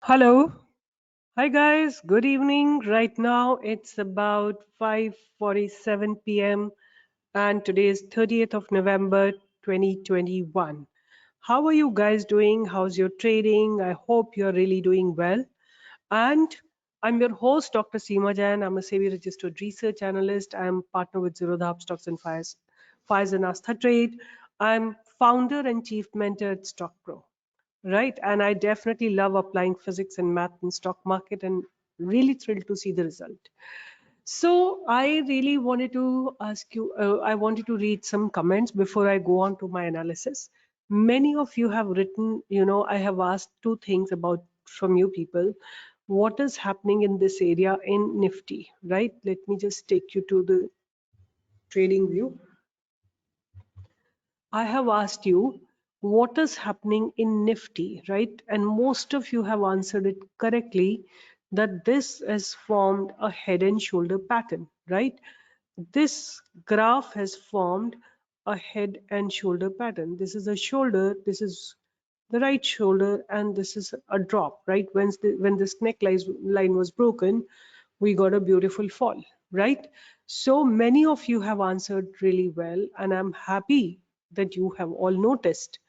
Hello. Hi guys. Good evening. Right now it's about 5:47 p.m. and today is 30th of November 2021. How are you guys doing? How's your trading? I hope you're really doing well. And I'm your host, Dr. Seema Jain. I'm a SEBI registered research analyst. I'm partner with Zerodha Stocks and Fires and Astha Trade. I'm founder and chief mentor at StockPro. Right. And I definitely love applying physics and math in stock market and really thrilled to see the result. So I really wanted to ask you, I wanted to read some comments before I go on to my analysis. Many of you have written, I have asked two things about from you people. What is happening in this area in Nifty, right? Let me just take you to the trading view. I have asked you what is happening in Nifty, right? And most of you have answered it correctly that this has formed a head and shoulder pattern, right? This graph has formed a head and shoulder pattern. This is a shoulder, this is the right shoulder, and this is a drop, right? When this neckline was broken, we got a beautiful fall, right? So many of you have answered really well, and I'm happy that you have all noticed.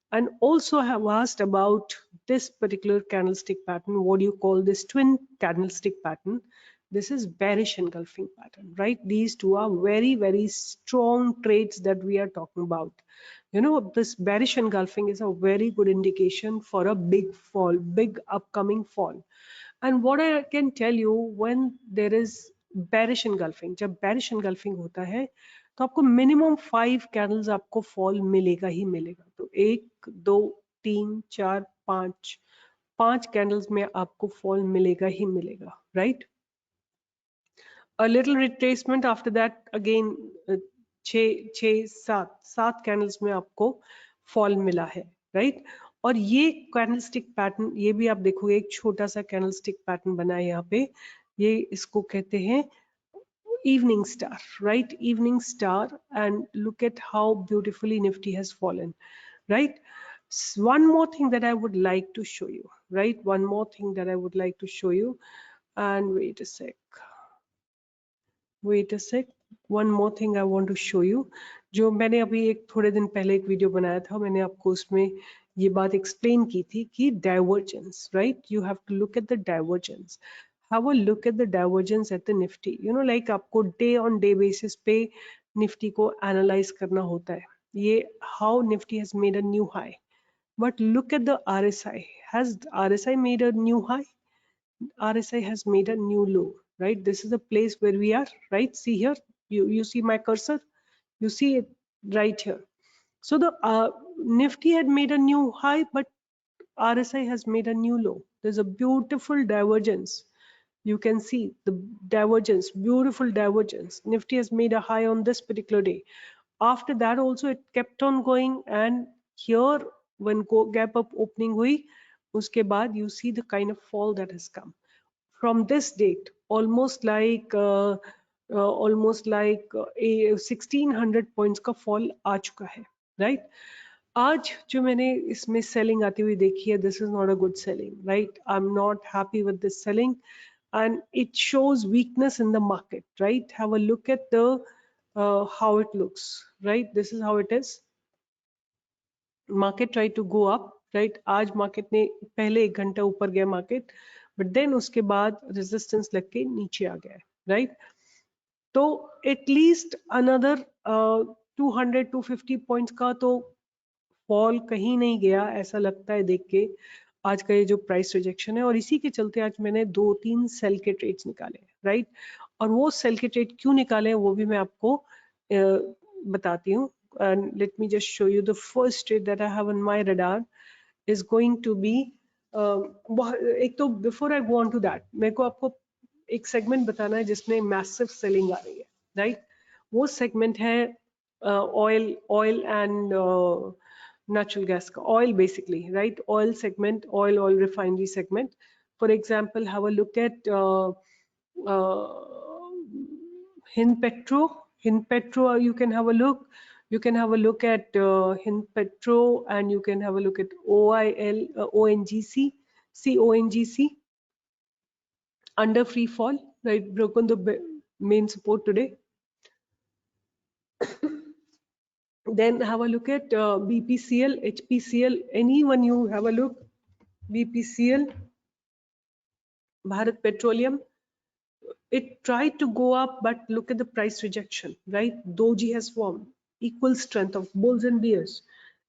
And also have asked about this particular candlestick pattern. What do you call this twin candlestick pattern? This is bearish engulfing pattern, right? These two are very, very strong trades that we are talking about. This bearish engulfing is a very good indication for a big fall, big upcoming fall. And what I can tell you, when there is bearish engulfing, जब bearish engulfing होता है तो आपको minimum 5 candles आपको fall मिलेगा ही मिलेगा. तो 1 2 3 4 5 5 candles में आपको फॉल मिलेगा ही मिलेगा, right? A little retracement after that again, 6 7 candles में आपको फॉल मिला है, राइट? और ये कैंडलस्टिक पैटर्न, ये भी आप देखोगे एक छोटा सा कैंडलस्टिक पैटर्न बना है यहाँ पे. ये इसको कहते हैं evening star, right? Evening star, and look at how beautifully Nifty has fallen, right? One more thing that I would like to show you, right? One more thing that I would like to show you, and wait a sec, one more thing I want to show you. जो मैंने अभी एक थोड़े दिन पहले एक video बनाया था, मैंने आपको उसमें ये बात एक्सप्लेन की थी कि divergence, right? You have to look at the divergence. Have a look at the divergence at the Nifty. Like आपको डे ऑन डे बेसिस पे निफ्टी को एनालाइज करना होता है. ये how Nifty has made a new high, but look at the RSI. Has RSI made a new high? RSI has made a new low, right? This is the place where we are, right? See here, you see my cursor, you see it right here. So the Nifty had made a new high, but RSI has made a new low. There's a beautiful divergence. You can see the divergence, beautiful divergence. Nifty has made a high on this particular day. After that also it kept on going, and here when gap up opening hui, uske baad you see the kind of fall that has come from this date, almost like a 1600 points का fall आ चुका है, right? आज जो मैंने इसमें selling आती हुई देखी है, this is not a good selling, right? I am not happy with this selling, and it shows weakness in the market, right? Have a look at the how it looks, right? This is how it is. Market tried to go up, right? आज market ने पहले 1 घंटा ऊपर गया market, but then उसके बाद resistance लग के नीचे आ गया, राइट? तो एटलीस्ट अनदर 200-250 पॉइंट्स का तो फॉल कहीं नहीं गया ऐसा लगता है देख के आज का ये जो प्राइस रिजेक्शन है. और इसी के चलते आज मैंने 2-3 सेल के ट्रेड्स निकाले, राइट? और वो सेल के ट्रेड क्यों निकाले वो भी मैं आपको बताती हूँ. And let me just show you the first trade that I have on my radar is going to be एक तो before I go on to that, मेरे को आपको एक सेगमेंट बताना है जिसमें मैसिव सेलिंग आ रही है, राइट? वो सेगमेंट है ऑयल एंड natural gas का, oil basically, right? Oil segment, oil refinery segment. For example, have a look at Hind Petro, you can have a look. You can have a look at Hind Petro, and you can have a look at OIL, ONGC, CONGC under free fall, right? Broken the main support today. Then have a look at BPCL, HPCL. Anyone you have a look? BPCL, Bharat Petroleum. It tried to go up, but look at the price rejection, right? Doji has formed. Equal strength of bulls and bears.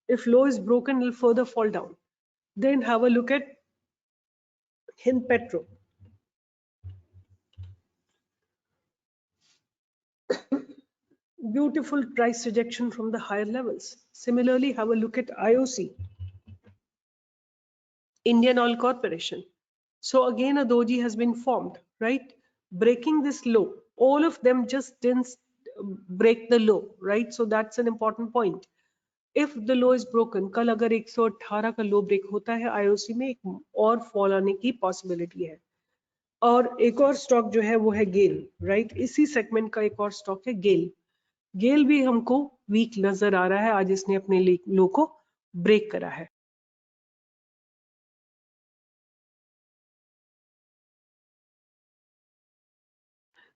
If low is broken, it will further fall down. Then have a look at Hind Petro. Beautiful price rejection from the higher levels. Similarly, have a look at IOC, Indian Oil Corporation. So again, a doji has been formed, right? Breaking this low. All of them just didn't break the low, right? So that's an important point. If the low is broken, कल अगर 118 का लो break होता है IOC में, एक और fall आने की पॉसिबिलिटी है. और एक और स्टॉक जो है वो है गेल, राइट? इसी सेगमेंट का एक और स्टॉक है गेल. गेल भी हमको वीक नजर आ रहा है, आज इसने अपने लो को ब्रेक करा है.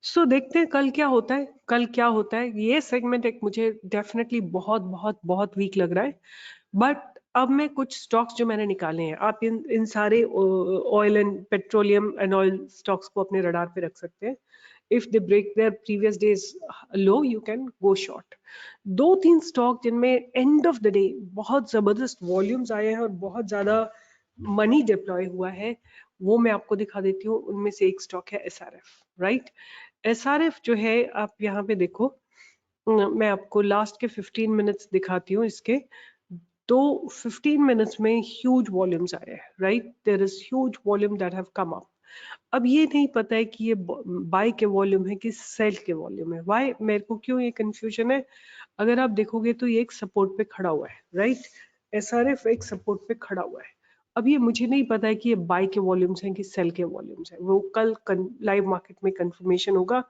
सो देखते हैं कल क्या होता है. कल क्या होता है, ये सेगमेंट एक मुझे डेफिनेटली बहुत बहुत बहुत वीक लग रहा है. बट अब मैं कुछ स्टॉक्स जो मैंने निकाले हैं, आप इन सारे oil and petroleum and oil stocks को अपने रडार पे रख सकते हैं. If they break their previous days low, you can go short. 2-3 stock जिनमें एंड ऑफ द डे बहुत जबरदस्त वॉल्यूम्स आए हैं और बहुत ज्यादा मनी डिप्लॉय हुआ है, वो मैं आपको दिखा देती हूँ. उनमें से एक स्टॉक है SRF, राइट? SRF जो है, आप यहाँ पे देखो, मैं आपको लास्ट के 15 मिनट्स दिखाती हूँ इसके. तो 15 मिनट्स में ह्यूज वॉल्यूम्स आए हैं, right? There is huge volume that have come up. अब ये नहीं पता है कि ये बाय के वॉल्यूम है कि सेल के वॉल्यूम है. वाई, मेरे को क्यों ये कंफ्यूजन है? अगर आप देखोगे तो ये एक सपोर्ट पे खड़ा हुआ है, राइट? SRF एक सपोर्ट पे खड़ा हुआ है. अब ये मुझे नहीं पता है कि ये बाय के वॉल्यूम्स हैं कि सेल के वॉल्यूम्स हैं. वो कल लाइव मार्केट में कंफर्मेशन होगा.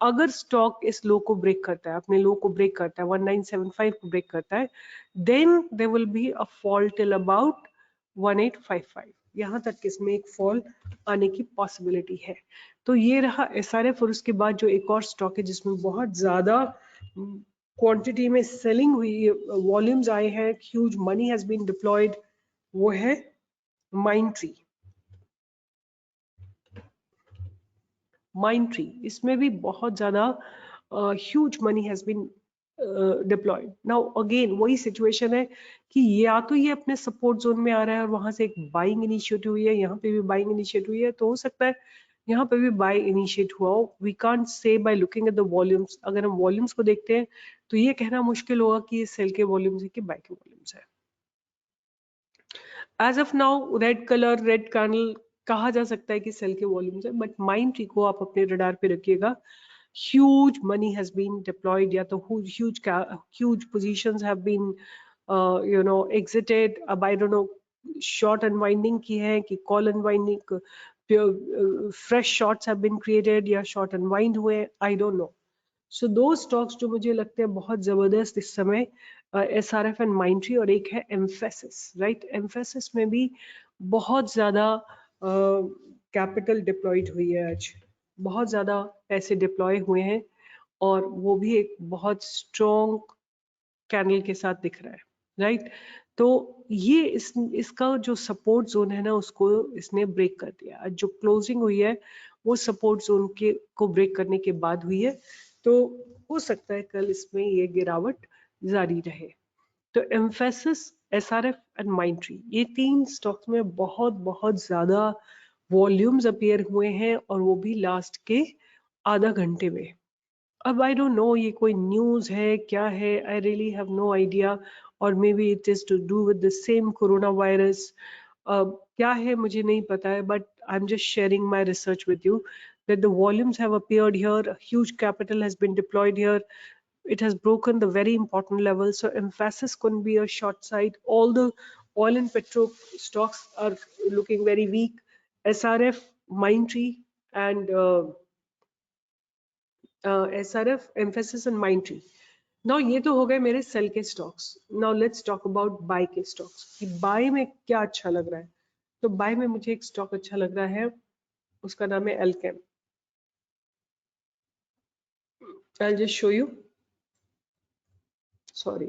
अगर स्टॉक इस लो को ब्रेक करता है, अपने लो को ब्रेक करता है, 1975 को ब्रेक करता है, then there will be a fall till about 1855. यहाँ तक इसमें एक फॉल आने की पॉसिबिलिटी है. तो ये रहा SRF. और उसके बाद जो एक और स्टॉक है जिसमें बहुत ज्यादा क्वांटिटी में सेलिंग हुई, वॉल्यूम्स आए हैं, huge money has been deployed, वो है माइंडट्री. माइंडट्री, इसमें भी बहुत ज्यादा huge money has been deployed. Now again वही सिचुएशन है कि या तो ये अपने सपोर्ट जोन में आ रहा है और वहां से एक बाइंग इनिशिएट हुई है, यहाँ पे भी बाइंग इनिशिएट हुई है, तो हो सकता है यहाँ पे भी बाय इनिशिएट हुआ हो. We can't say by looking at the volumes. अगर हम वॉल्यूम्स को देखते हैं तो ये कहना मुश्किल होगा कि ये सेल के वॉल्यूम्स है कि बाय के वॉल्यूम्स है. As of now red colour, red candle कहा जा सकता है कि सेल के वॉल्यूम्स है, बट माइंडट्री को आप अपने रडार पे रखिएगा. huge money has been deployed, या तो huge positions have been exited. अब I don't know short unwinding की है कि call unwinding, fresh shorts have been created या short unwind हुए, I don't know. So दो स्टॉक्स जो मुझे लगते हैं बहुत जबरदस्त इस समय, SRF एंड माइंडट्री, और एक है एम्फेसिस, राइट? एम्फेसिस में भी बहुत ज्यादा कैपिटल डिप्लॉयड हुई है आज. बहुत ज्यादा पैसे डिप्लॉय हुए हैं और वो भी एक बहुत स्ट्रॉन्ग कैंडल के साथ दिख रहा है, राइट? तो ये इसका जो सपोर्ट जोन है ना, उसको इसने ब्रेक कर दिया. आज जो क्लोजिंग हुई है वो सपोर्ट जोन के को ब्रेक करने के बाद हुई है. तो हो सकता है कल इसमें ये गिरावट जारी रहे. तो एम्फेसिस, SRF एंड माइंडट्री, ये तीन स्टॉक्स में बहुत बहुत ज्यादा वॉल्यूम्स अपीयर हुए हैं, और वो भी लास्ट के आधा घंटे में. अब आई डोंट नो ये कोई न्यूज है क्या है, I really have no idea. और maybe it is to do with the same corona virus. क्या है मुझे नहीं पता है, but I am just sharing my research with you that the volumes have appeared here, a huge capital has been deployed here, it has broken the very important level. So emphasis couldn't be a short side. All the oil and petro stocks are looking very weak. SRF, Mindtree, and SRF, Emphasis and Mindtree. Now ये तो हो गए मेरे sell के stocks. Now let's talk about buy के stocks. कि buy में क्या अच्छा लग रहा है. तो बाय में मुझे एक स्टॉक अच्छा लग रहा है, उसका नाम है Alkem. I'll just show you. Sorry.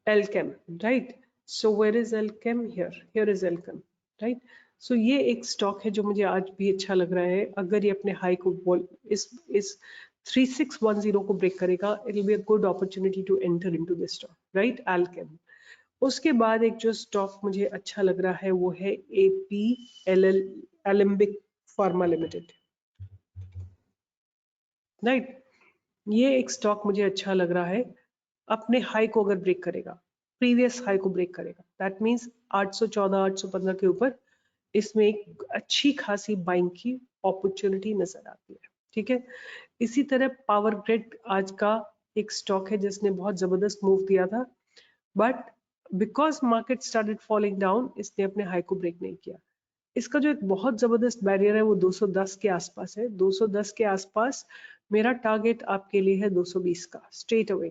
Elkem, right? So where is Elkem? Here is Elkem, right? So ये एक स्टॉक है जो मुझे आज भी अच्छा लग रहा है। अगर ये अपने हाई को इस 3610 को ब्रेक करेगा, it will be a good opportunity to enter into this stock, right? Elkem। उसके बाद एक जो स्टॉक मुझे अच्छा लग रहा है वो है APLL, Alembic pharma limited, right? ये एक स्टॉक मुझे अच्छा लग रहा है। अपने हाई को अगर ब्रेक करेगा, प्रीवियस हाई को ब्रेक करेगा, दैट मीन्स 814 815 के ऊपर इसमें एक अच्छी खासी बाइंग की अपॉर्चुनिटी नजर आती है, ठीक है? इसी तरह पावर ग्रिड आज का एक स्टॉक है जिसने बहुत जबरदस्त मूव दिया था, but because market started falling down, इसने अपने हाई को ब्रेक नहीं किया। इसका जो एक बहुत जबरदस्त बैरियर है वो 210 के आसपास है। 210 के आसपास मेरा टारगेट आपके लिए है 220 का, स्ट्रेट अवे।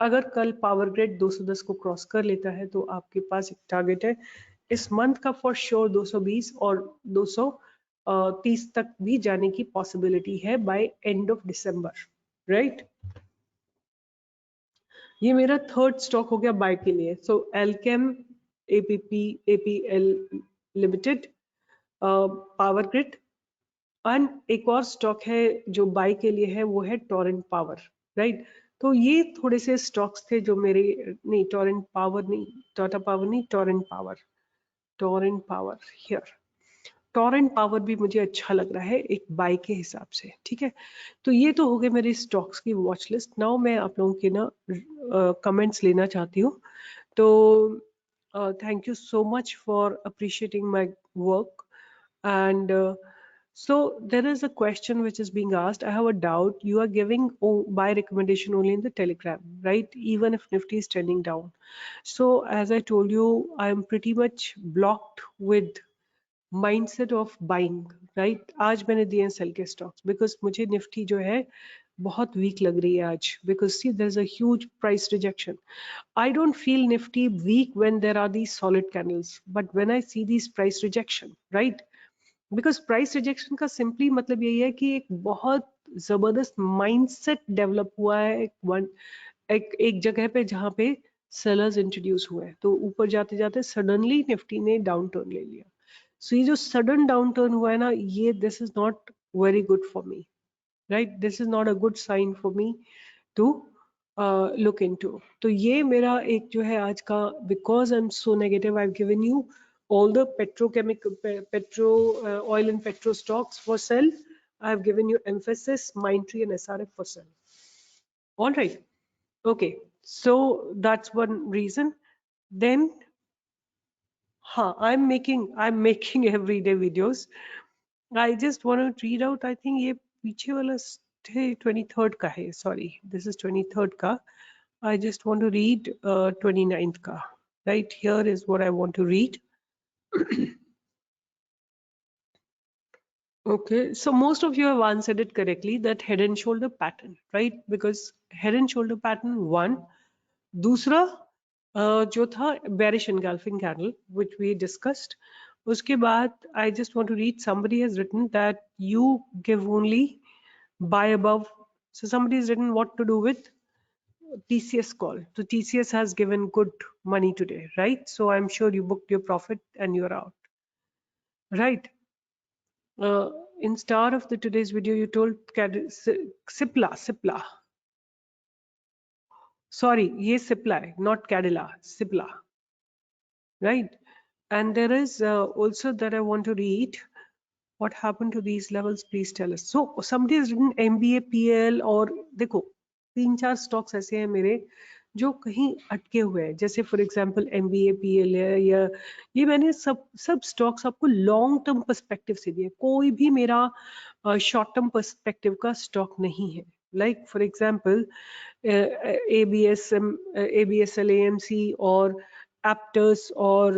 अगर कल पावर ग्रिड 210 को क्रॉस कर लेता है तो आपके पास एक टारगेट है इस मंथ का फॉर श्योर 220 और 230 तक भी जाने की पॉसिबिलिटी है by end of December, right? ये मेरा थर्ड स्टॉक हो गया बाय के लिए। So Alkem, APL limited, power grid, and एक और स्टॉक है जो बाय के लिए है वो है टोरेंट पावर, राइट? तो ये थोड़े से स्टॉक्स थे जो मेरे, नहीं टोरेंट पावर नहीं, टाटा पावर नहीं, Torrent power, Torrent power here. Torrent power भी मुझे अच्छा लग रहा है एक बाय के हिसाब से, ठीक है? तो ये तो हो गए मेरे स्टॉक्स की वॉच लिस्ट। नाउ मैं आप लोगों के ना कमेंट्स लेना चाहती हूँ। तो thank you so much for appreciating my work. And so there is a question which is being asked. I have a doubt. You are giving buy recommendation only in the Telegram, right? Even if Nifty is trending down. So as I told you, I am pretty much blocked with mindset of buying, right? आज मैंने दिए cell के stocks because मुझे Nifty जो है बहुत week लग रही है आज, because see there is a huge price rejection. I don't feel Nifty weak when there are these solid candles, but when I see these price rejection, right? Because price rejection का simply मतलब यही है कि एक बहुत जबरदस्त mindset develop हुआ है एक जगह पे जहाँ पे sellers introduce हुए हैं, तो ऊपर जाते जाते suddenly Nifty ने डाउन टर्न ले लिया. So ये जो sudden डाउन टर्न हुआ है ना, ये this is not very good for me, right? This is not a good sign for me to look into. तो ये मेरा एक जो है आज का, because I'm so negative, I've given you all the petrochemical, oil and petro stocks for sell. I've given you Emphasis, Mindtree and SRF for sell. All right. Okay. So that's one reason. Then, I'm making everyday videos. I just want to read out. I think ये पीछे वाला 23rd का है. Sorry, this is 23rd का. I just want to read 29th ka. Right here is what I want to read. Okay, so most of you have answered it correctly, that head and shoulder pattern, right? Because head and shoulder pattern one. दूसरा जो था bearish engulfing candle which we discussed. उसके बाद I just want to read, somebody has written that you give only buy above. So somebody has written what to do with TCS call. So TCS has given good money today, right? So I'm sure you booked your profit and you're out, right? In start of the today's video, you told Cipla. Sorry, ye Cipla hai, not Cadila, Cipla, right? And there is also that I want to read. What happened to these levels? Please tell us. So somebody has written MBA, PL और देखो 3-4 stocks ऐसे हैं मेरे जो कहीं अटके हुए हैं, जैसे फॉर एग्जांपल MBA, PL है, या ये मैंने सब स्टॉक्स आपको लॉन्ग टर्म पर्सपेक्टिव से दिए, कोई भी मेरा शॉर्ट टर्म पर्सपेक्टिव का स्टॉक नहीं है. Like for example ABSL, AMC और Aptus, or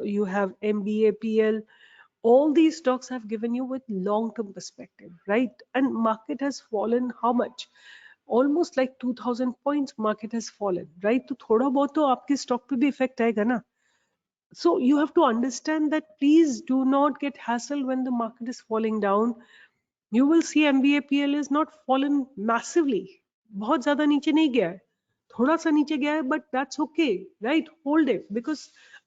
you have MBA, PL. All these stocks have given you with long-term perspective, right? And market has fallen how much? almost like 2000 points market has fallen, right? तो थोड़ा बहुत तो आपके stock पे भी effect आएगा ना. So you have to understand that please do not get hassled when the market is falling down. You will see MBAPL is not fallen massively. बहुत ज़्यादा नीचे नहीं गया है, थोड़ा सा नीचे गया है, but that's okay, right? Hold it, because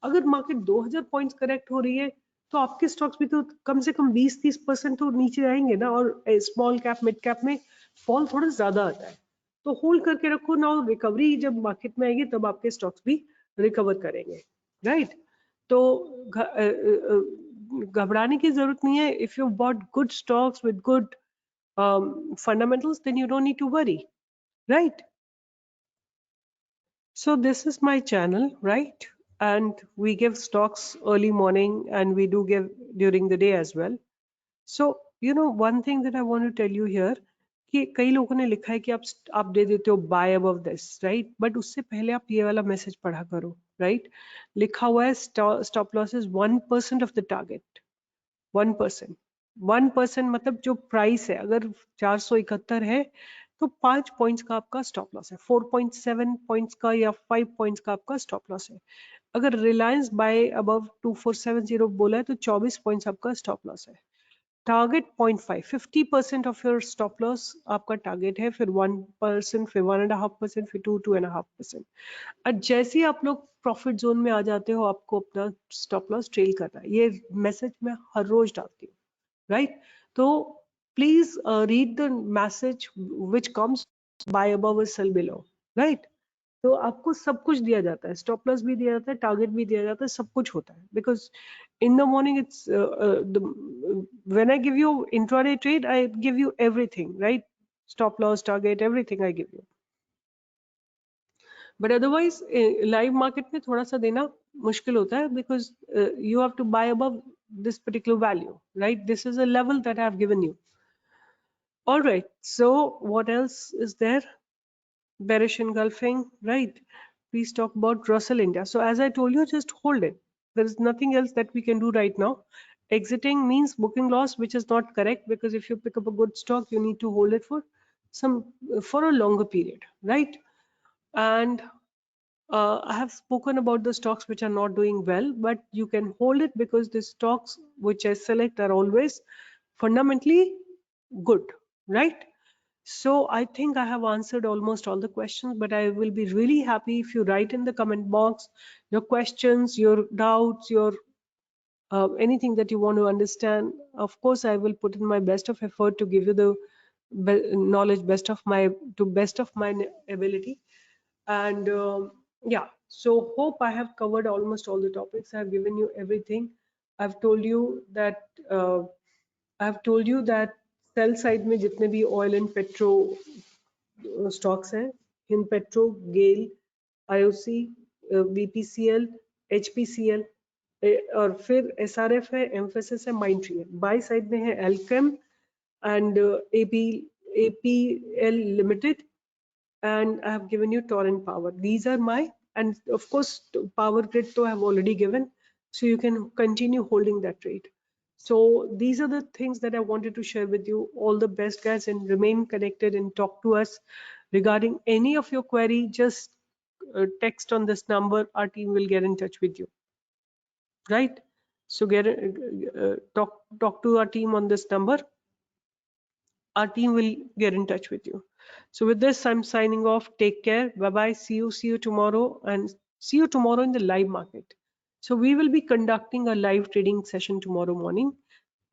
अगर मार्केट 2000 पॉइंट्स करेक्ट हो रही है तो आपके स्टॉक्स भी तो कम से कम 20-30% तो नीचे आएंगे ना. और स्मॉल कैप मिड कैप में फॉल थोड़ा ज्यादा आता है, तो होल्ड करके रखो ना. रिकवरी जब मार्केट में आएगी तब आपके स्टॉक्स भी रिकवर करेंगे, राइट? तो घबराने की जरूरत नहीं है. If you bought good stocks with good fundamentals, then you don't need to worry, right? So this is my channel, right? And we give stocks early morning and we do give during the day as well. So you know one thing that I want to tell you here, कि कई लोगों ने लिखा है कि आप दे देते हो buy above this, right? But उससे पहले आप ये वाला मैसेज पढ़ा करो, right? लिखा हुआ है stop loss is 1% of the target. 1%. 1% मतलब जो प्राइस है, अगर 471 है तो 5 पॉइंट्स का आपका स्टॉप लॉस है, 4.7 पॉइंट्स का या 5 पॉइंट्स का आपका स्टॉप लॉस है. अगर रिलायंस बाय अबव 2470 बोला है तो 24 पॉइंट्स आपका स्टॉप लॉस है. Target 0.5, 50% of your stop loss आपका टारगेट है, फिर 1%, फिर 1.5%, फिर 2.5%. और जैसे ही आप लोग प्रॉफिट जोन में आ जाते हो आपको अपना स्टॉप लॉस ट्रेल करना है. ये मैसेज मैं हर रोज डालती हूँ, राइट? तो please read the message which comes by above और सेल बिलो, राइट? तो आपको सब कुछ दिया जाता है, स्टॉप लॉस भी दिया जाता है, टारगेट भी दिया जाता है, सब कुछ होता है. Because in the morning it's when I give you intraday trade I give you everything, right? Stop loss, target, everything I give you. But otherwise live market में थोड़ा सा देना मुश्किल होता है, because you have to buy above this particular value, right? This is a level that I have given you. All right, so what else is there? Bearish engulfing, right? Please talk about Russell India. So as I told you, just hold it. There is nothing else that we can do right now. Exiting means booking loss, which is not correct, because if you pick up a good stock you need to hold it for a longer period, right? And I have spoken about the stocks which are not doing well, but you can hold it because the stocks which I select are always fundamentally good, right? So I think I have answered almost all the questions, but I will be really happy if you write in the comment box your questions, your doubts, your anything that you want to understand. Of course, I will put in my best of effort to give you the knowledge best of my ability. And yeah, so hope I have covered almost all the topics. I've given you everything. I've told you that sell side में जितने भी oil and petro stocks हैं, Hinpetro, GAIL, IOC, BPCL, HPCL, और फिर SRF है, Mphasis है, Mindtree है. By side में है Alchem and APL Limited, and I have given you Torrent Power. These are my, and of course Power Grid I have already given, so you can continue holding that trade. So these are the things that I wanted to share with you. All the best, guys, and remain connected and talk to us regarding any of your query. Just text on this number. Our team will get in touch with you. Right? So talk to our team on this number. Our team will get in touch with you. So with this, I'm signing off. Take care. Bye bye. See you tomorrow, and see you tomorrow in the live market. So we will be conducting a live trading session tomorrow morning.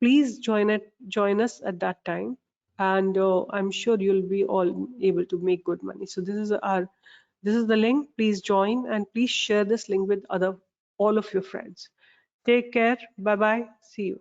Please join us at that time, and I'm sure you'll be all able to make good money. So this is the link. Please join, and please share this link with all of your friends. Take care. Bye bye. See you.